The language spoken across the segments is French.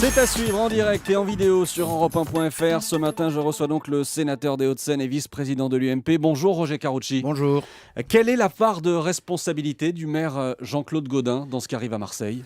C'est à suivre en direct et en vidéo sur Europe1.fr. Ce matin, je reçois donc le sénateur des Hauts-de-Seine et vice-président de l'UMP. Bonjour Roger Carucci. Bonjour. Quelle est la part de responsabilité du maire Jean-Claude Gaudin dans ce qui arrive à Marseille ?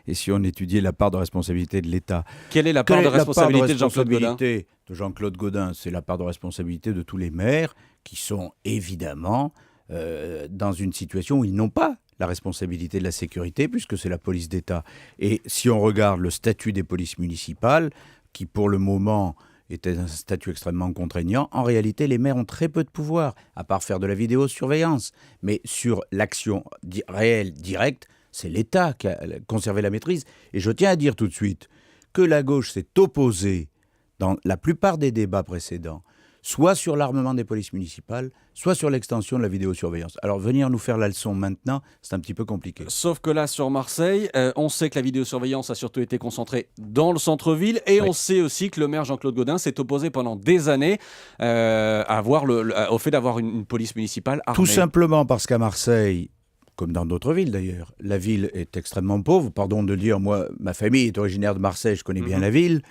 Et si on étudiait la part de responsabilité de l'État? Quelle est la part de responsabilité de Jean-Claude Gaudin ? De Jean-Claude Gaudin, c'est la part de responsabilité de tous les maires qui sont évidemment dans une situation où ils n'ont pas la responsabilité de la sécurité, puisque c'est la police d'État. Et si on regarde le statut des polices municipales, qui pour le moment était un statut extrêmement contraignant, en réalité, les maires ont très peu de pouvoir, à part faire de la vidéosurveillance. Mais sur l'action réelle, directe, c'est l'État qui a conservé la maîtrise. Et je tiens à dire tout de suite que la gauche s'est opposée dans la plupart des débats précédents, soit sur l'armement des polices municipales, soit sur l'extension de la vidéosurveillance. Alors venir nous faire la leçon maintenant, c'est un petit peu compliqué. Sauf que là, sur Marseille, on sait que la vidéosurveillance a surtout été concentrée dans le centre-ville et on sait aussi que le maire Jean-Claude Gaudin s'est opposé pendant des années au fait d'avoir une police municipale armée. Tout simplement parce qu'à Marseille, comme dans d'autres villes d'ailleurs, la ville est extrêmement pauvre. Pardon de le dire, moi, ma famille est originaire de Marseille, je connais bien la ville.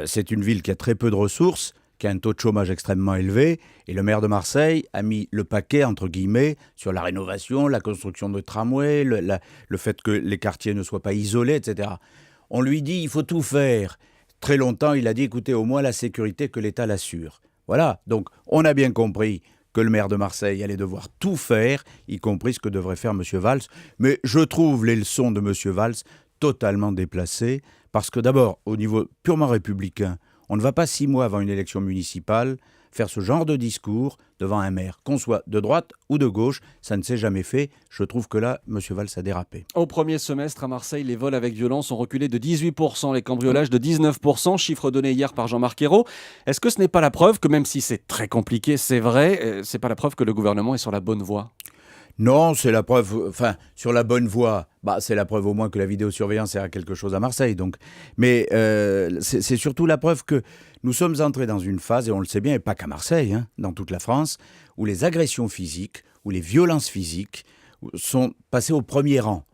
C'est une ville qui a très peu de ressources, qui a un taux de chômage extrêmement élevé, et le maire de Marseille a mis le paquet, entre guillemets, sur la rénovation, la construction de tramways, le fait que les quartiers ne soient pas isolés, etc. On lui dit, il faut tout faire. Très longtemps, il a dit, écoutez, au moins la sécurité, que l'État l'assure. Voilà, donc on a bien compris que le maire de Marseille allait devoir tout faire, y compris ce que devrait faire M. Valls. Mais je trouve les leçons de M. Valls totalement déplacées, parce que d'abord, au niveau purement républicain, on ne va pas 6 mois avant une élection municipale faire ce genre de discours devant un maire, qu'on soit de droite ou de gauche, ça ne s'est jamais fait. Je trouve que là, M. Valls a dérapé. Au premier semestre à Marseille, les vols avec violence ont reculé de 18%, les cambriolages de 19%, chiffre donné hier par Jean-Marc Ayrault. Est-ce que ce n'est pas la preuve que, même si c'est très compliqué, c'est vrai, c'est pas la preuve que le gouvernement est sur la bonne voie ? Non, c'est la preuve, sur la bonne voie, c'est la preuve au moins que la vidéosurveillance sert à quelque chose à Marseille. Donc. Mais c'est surtout la preuve que nous sommes entrés dans une phase, et on le sait bien, et pas qu'à Marseille, dans toute la France, où les agressions physiques, où les violences physiques sont passées au premier rang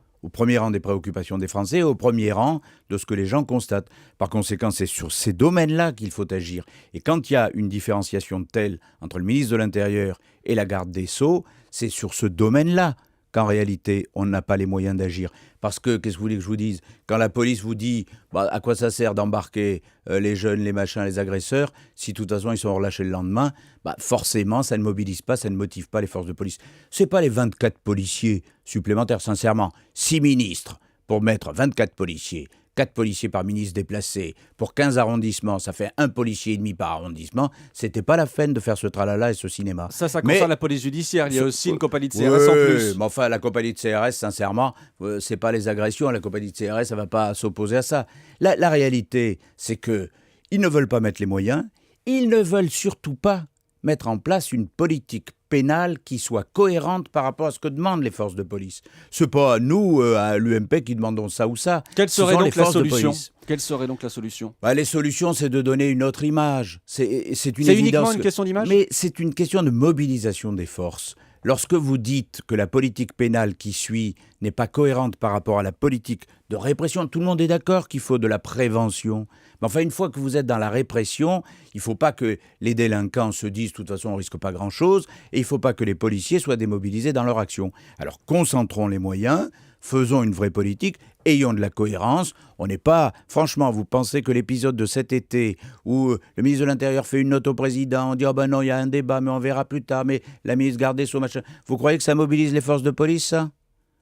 des préoccupations des Français, au premier rang de ce que les gens constatent. Par conséquent, c'est sur ces domaines-là qu'il faut agir. Et quand il y a une différenciation telle entre le ministre de l'Intérieur et la garde des Sceaux, c'est sur ce domaine-là qu'en réalité, on n'a pas les moyens d'agir. Parce que, qu'est-ce que vous voulez que je vous dise ? Quand la police vous dit à quoi ça sert d'embarquer les jeunes, les machins, les agresseurs, si de toute façon ils sont relâchés le lendemain, forcément, ça ne mobilise pas, ça ne motive pas les forces de police. C'est pas les 24 policiers supplémentaires, sincèrement. 6 ministres pour mettre 24 policiers, 4 policiers par ministre déplacé, pour 15 arrondissements, ça fait 1 policier et demi par arrondissement. C'était pas la peine de faire ce tralala et ce cinéma. Ça concerne la police judiciaire. Il y a aussi une compagnie de CRS en plus. Mais enfin, la compagnie de CRS, sincèrement, c'est pas les agressions. La compagnie de CRS, ça va pas s'opposer à ça. La réalité, c'est que ils ne veulent pas mettre les moyens. Ils ne veulent surtout pas mettre en place une politique pénale qui soit cohérente par rapport à ce que demandent les forces de police. C'est pas nous, à l'UMP, qui demandons ça ou ça. Quelle serait donc la solution ? Quelle serait donc la solution ? Les solutions, c'est de donner une autre image. C'est uniquement une question d'image ? Mais c'est une question de mobilisation des forces. Lorsque vous dites que la politique pénale qui suit n'est pas cohérente par rapport à la politique de répression, tout le monde est d'accord qu'il faut de la prévention. Mais enfin, une fois que vous êtes dans la répression, il ne faut pas que les délinquants se disent de toute façon on ne risque pas grand-chose, et il ne faut pas que les policiers soient démobilisés dans leur action. Alors concentrons les moyens, faisons une vraie politique, ayons de la cohérence. On n'est pas... Franchement, vous pensez que l'épisode de cet été où le ministre de l'Intérieur fait une note au président, on dit « Oh ben non, il y a un débat, mais on verra plus tard, mais la ministre garde des Sceaux, machin... » Vous croyez que ça mobilise les forces de police, ça ?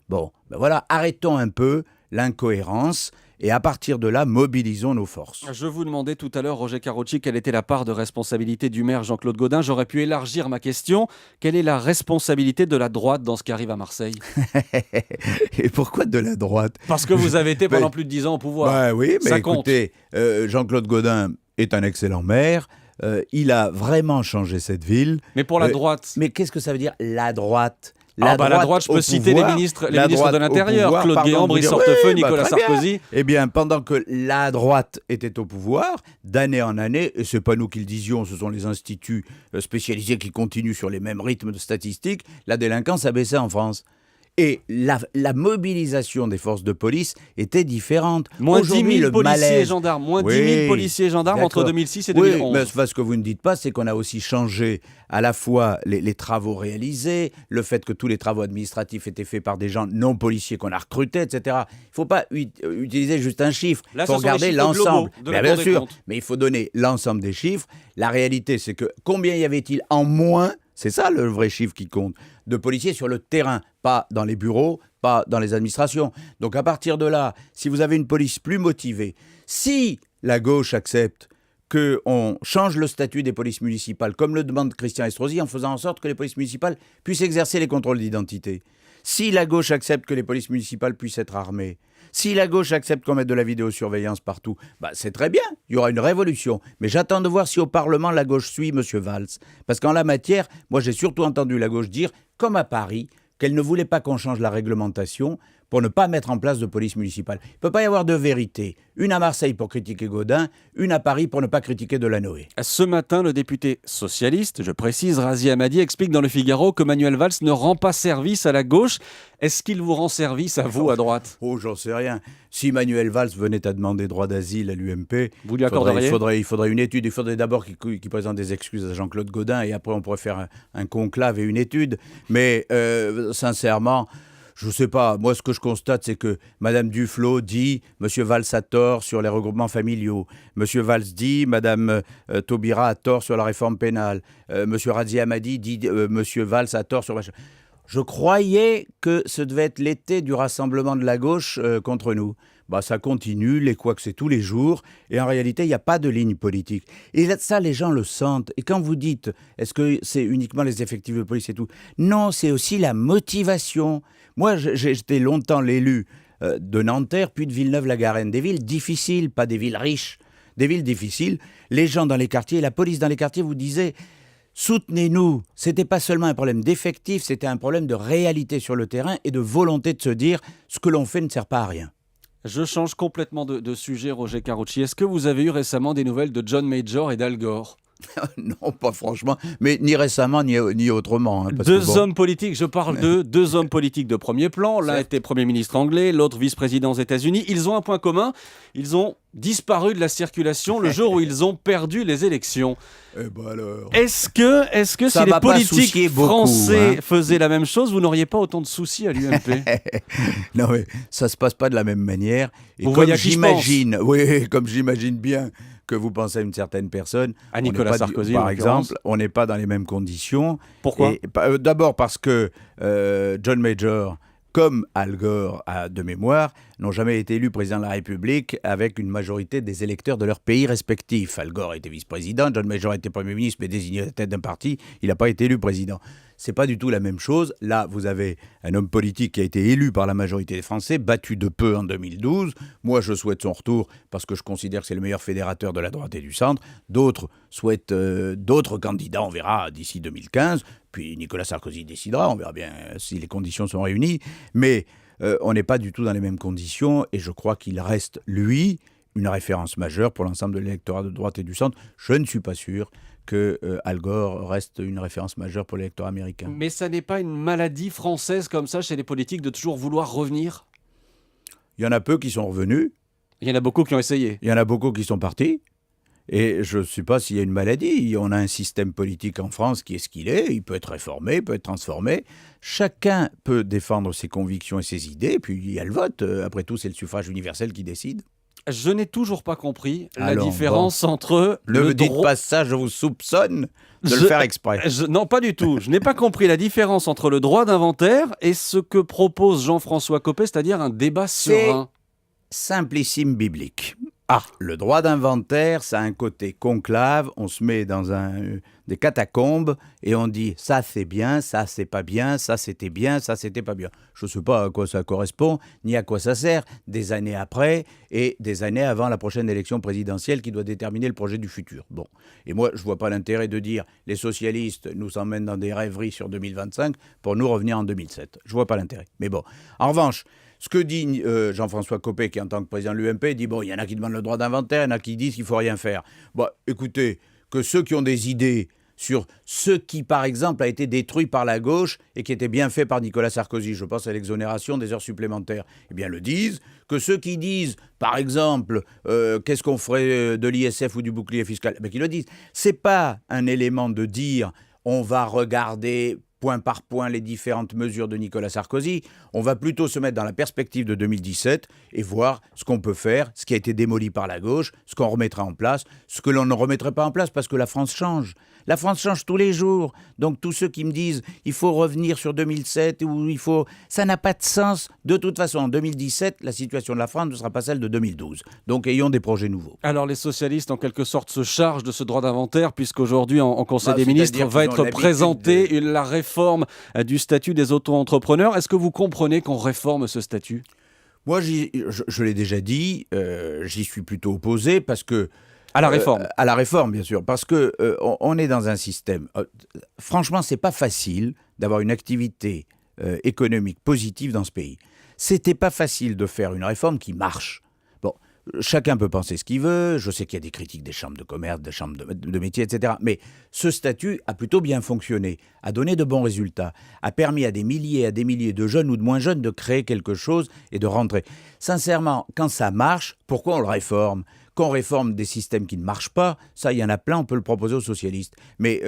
Bon, voilà, arrêtons un peu l'incohérence et à partir de là, mobilisons nos forces. Je vous demandais tout à l'heure, Roger Carucci, quelle était la part de responsabilité du maire Jean-Claude Gaudin. J'aurais pu élargir ma question. Quelle est la responsabilité de la droite dans ce qui arrive à Marseille ? Et pourquoi de la droite ? Parce que vous avez été pendant plus de 10 ans au pouvoir. Oui, mais ça écoutez, Jean-Claude Gaudin est un excellent maire. Il a vraiment changé cette ville. Mais pour la droite. Mais qu'est-ce que ça veut dire, la droite ? La droite, je peux citer les ministres de l'Intérieur, Claude Guéant, Brice Hortefeux, Nicolas Sarkozy. Eh bien, pendant que la droite était au pouvoir, d'année en année, et ce n'est pas nous qui le disions, ce sont les instituts spécialisés qui continuent sur les mêmes rythmes de statistiques, la délinquance a baissé en France. Et la mobilisation des forces de police était différente. Moins 10 Aujourd'hui, 000 le policiers et malaise... gendarmes, moins 10 Oui, 000 policiers et gendarmes entre d'accord. 2006 et Oui, 2011. mais ce que vous ne dites pas, c'est qu'on a aussi changé à la fois les travaux réalisés, le fait que tous les travaux administratifs étaient faits par des gens non policiers qu'on a recrutés, etc. Il ne faut pas utiliser juste un chiffre, Là, il faut ce sont les regarder chiffres l'ensemble. globaux de la Bien Cour des sûr, comptes. mais il faut donner l'ensemble des chiffres. La réalité, c'est que combien y avait-il en moins, c'est ça le vrai chiffre qui compte, de policiers sur le terrain, pas dans les bureaux, pas dans les administrations. Donc à partir de là, si vous avez une police plus motivée, si la gauche accepte qu'on change le statut des polices municipales, comme le demande Christian Estrosi, en faisant en sorte que les polices municipales puissent exercer les contrôles d'identité. Si la gauche accepte que les polices municipales puissent être armées, si la gauche accepte qu'on mette de la vidéosurveillance partout, c'est très bien, il y aura une révolution. Mais j'attends de voir si au Parlement la gauche suit M. Valls. Parce qu'en la matière, moi j'ai surtout entendu la gauche dire, comme à Paris, qu'elle ne voulait pas qu'on change la réglementation pour ne pas mettre en place de police municipale. Il ne peut pas y avoir deux vérités. Une à Marseille pour critiquer Gaudin, une à Paris pour ne pas critiquer Delanoë. Ce matin, le député socialiste, je précise, Razi Hamadi, explique dans Le Figaro que Manuel Valls ne rend pas service à la gauche. Est-ce qu'il vous rend service à vous, à droite ? Oh, j'en sais rien. Si Manuel Valls venait à demander droit d'asile à l'UMP, Vous lui accorderiez ? il faudrait une étude. Il faudrait d'abord qu'il présente des excuses à Jean-Claude Gaudin et après on pourrait faire un conclave et une étude. Mais sincèrement... Je ne sais pas, moi ce que je constate c'est que Mme Duflot dit « M. Valls a tort sur les regroupements familiaux », M. Valls dit « Mme Taubira a tort sur la réforme pénale », M. Razi Hamadi dit « M. Valls a tort sur... » Je croyais que ce devait être l'été du rassemblement de la gauche contre nous. Ça continue, les couacs c'est tous les jours, et en réalité il n'y a pas de ligne politique. Et ça les gens le sentent. Et quand vous dites, est-ce que c'est uniquement les effectifs de police et tout ? Non, c'est aussi la motivation. Moi j'étais longtemps l'élu de Nanterre, puis de Villeneuve-la-Garenne. Des villes difficiles, pas des villes riches. Des villes difficiles. Les gens dans les quartiers, la police dans les quartiers vous disait... Soutenez-nous. C'était pas seulement un problème d'effectifs, c'était un problème de réalité sur le terrain et de volonté de se dire ce que l'on fait ne sert pas à rien. Je change complètement de sujet, Roger Carucci. Est-ce que vous avez eu récemment des nouvelles de John Major et d'Al Gore ? Non, pas franchement, mais ni récemment ni autrement. Hommes politiques, je parle de deux hommes politiques de premier plan. L'un était Premier ministre anglais, l'autre vice-président aux États-Unis. Ils ont un point commun, ils ont disparu de la circulation le jour où ils ont perdu les élections. Alors... Est-ce que si les politiques français faisaient la même chose, vous n'auriez pas autant de soucis à l'UMP ? Non, mais ça ne se passe pas de la même manière. Et vous comme j'imagine bien que vous pensez à une certaine personne, à Nicolas Sarkozy, par exemple, on n'est pas dans les mêmes conditions. Pourquoi ? D'abord parce que John Major, comme Al Gore de mémoire, n'ont jamais été élus président de la République avec une majorité des électeurs de leur pays respectifs. Al Gore était vice-président, John Major était Premier ministre, mais désigné à la tête d'un parti, il n'a pas été élu président. C'est pas du tout la même chose. Là, vous avez un homme politique qui a été élu par la majorité des Français, battu de peu en 2012. Moi, je souhaite son retour parce que je considère que c'est le meilleur fédérateur de la droite et du centre. D'autres souhaitent d'autres candidats, on verra d'ici 2015. Puis Nicolas Sarkozy décidera, on verra bien si les conditions sont réunies. Mais on n'est pas du tout dans les mêmes conditions et je crois qu'il reste, lui, une référence majeure pour l'ensemble de l'électorat de droite et du centre. Je ne suis pas sûr que Al Gore reste une référence majeure pour l'électorat américain. Mais ça n'est pas une maladie française comme ça chez les politiques de toujours vouloir revenir ? Il y en a peu qui sont revenus. Il y en a beaucoup qui ont essayé. Il y en a beaucoup qui sont partis. Et je ne sais pas s'il y a une maladie. On a un système politique en France qui est ce qu'il est. Il peut être réformé, il peut être transformé. Chacun peut défendre ses convictions et ses idées. Puis il y a le vote. Après tout, c'est le suffrage universel qui décide. Je n'ai toujours pas compris la différence entre... Ne me dites pas ça, je vous soupçonne de le faire exprès. Non, pas du tout. Je n'ai pas compris la différence entre le droit d'inventaire et ce que propose Jean-François Copé, c'est-à-dire un débat serein. Simplissime biblique. Le droit d'inventaire, ça a un côté conclave, on se met dans des catacombes et on dit ça c'est bien, ça c'est pas bien, ça c'était bien, ça c'était pas bien. Je ne sais pas à quoi ça correspond, ni à quoi ça sert, des années après et des années avant la prochaine élection présidentielle qui doit déterminer le projet du futur. Bon. Et moi, je ne vois pas l'intérêt de dire les socialistes nous emmènent dans des rêveries sur 2025 pour nous revenir en 2007. Je ne vois pas l'intérêt. Mais bon, en revanche, ce que dit Jean-François Copé, qui en tant que président de l'UMP, dit il y en a qui demandent le droit d'inventaire, il y en a qui disent qu'il ne faut rien faire. Écoutez, que ceux qui ont des idées sur ce qui, par exemple, a été détruit par la gauche et qui était bien fait par Nicolas Sarkozy. Je pense à l'exonération des heures supplémentaires. Eh bien, le disent que ceux qui disent, par exemple, qu'est-ce qu'on ferait de l'ISF ou du bouclier fiscal, qu'ils le disent. C'est pas un élément de dire on va regarder point par point les différentes mesures de Nicolas Sarkozy. On va plutôt se mettre dans la perspective de 2017 et voir ce qu'on peut faire, ce qui a été démoli par la gauche, ce qu'on remettra en place, ce que l'on ne remettrait pas en place parce que la France change. La France change tous les jours. Donc tous ceux qui me disent il faut revenir sur 2007 ou il faut... Ça n'a pas de sens. De toute façon, en 2017, la situation de la France ne sera pas celle de 2012. Donc ayons des projets nouveaux. Alors les socialistes, en quelque sorte, se chargent de ce droit d'inventaire puisqu'aujourd'hui, en Conseil des ministres, va être présentée la réforme du statut des auto-entrepreneurs. Est-ce que vous comprenez qu'on réforme ce statut ? Moi, je l'ai déjà dit, j'y suis plutôt opposé parce que... À la réforme. À la réforme, bien sûr, parce que on est dans un système... franchement, c'est pas facile d'avoir une activité économique positive dans ce pays. C'était pas facile de faire une réforme qui marche. Bon, chacun peut penser ce qu'il veut, je sais qu'il y a des critiques des chambres de commerce, des chambres de métiers, etc. Mais ce statut a plutôt bien fonctionné, a donné de bons résultats, a permis à des milliers de jeunes ou de moins jeunes de créer quelque chose et de rentrer. Sincèrement, quand ça marche, pourquoi on le réforme ? Qu'on réforme des systèmes qui ne marchent pas, ça, il y en a plein, on peut le proposer aux socialistes. Mais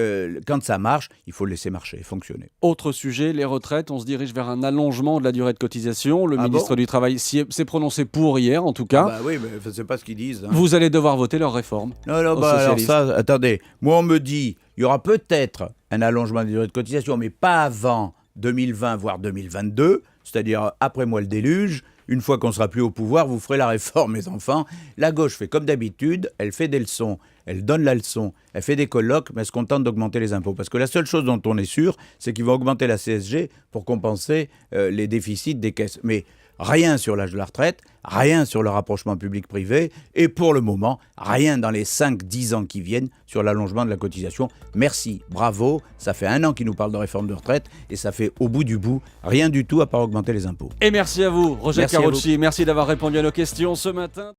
quand ça marche, il faut le laisser marcher, fonctionner. Autre sujet, les retraites. On se dirige vers un allongement de la durée de cotisation. Le ministre du Travail s'est prononcé pour hier, en tout cas. Oui, mais je ne sais pas ce qu'ils disent. Vous allez devoir voter leur réforme. Non, alors ça, attendez. Moi, on me dit, il y aura peut-être un allongement de la durée de cotisation, mais pas avant 2020, voire 2022, c'est-à-dire après moi le déluge. Une fois qu'on ne sera plus au pouvoir, vous ferez la réforme, mes enfants. La gauche fait comme d'habitude, elle fait des leçons, elle donne la leçon, elle fait des colloques, mais elle se contente d'augmenter les impôts. Parce que la seule chose dont on est sûr, c'est qu'ils vont augmenter la CSG pour compenser les déficits des caisses. Mais rien sur l'âge de la retraite, rien sur le rapprochement public-privé, et pour le moment, rien dans les 5-10 ans qui viennent sur l'allongement de la cotisation. Merci, bravo, ça fait 1 an qu'ils nous parlent de réforme de retraite, et ça fait au bout du bout, rien du tout à part augmenter les impôts. Et merci à vous, Roger Carucci, merci d'avoir répondu à nos questions ce matin.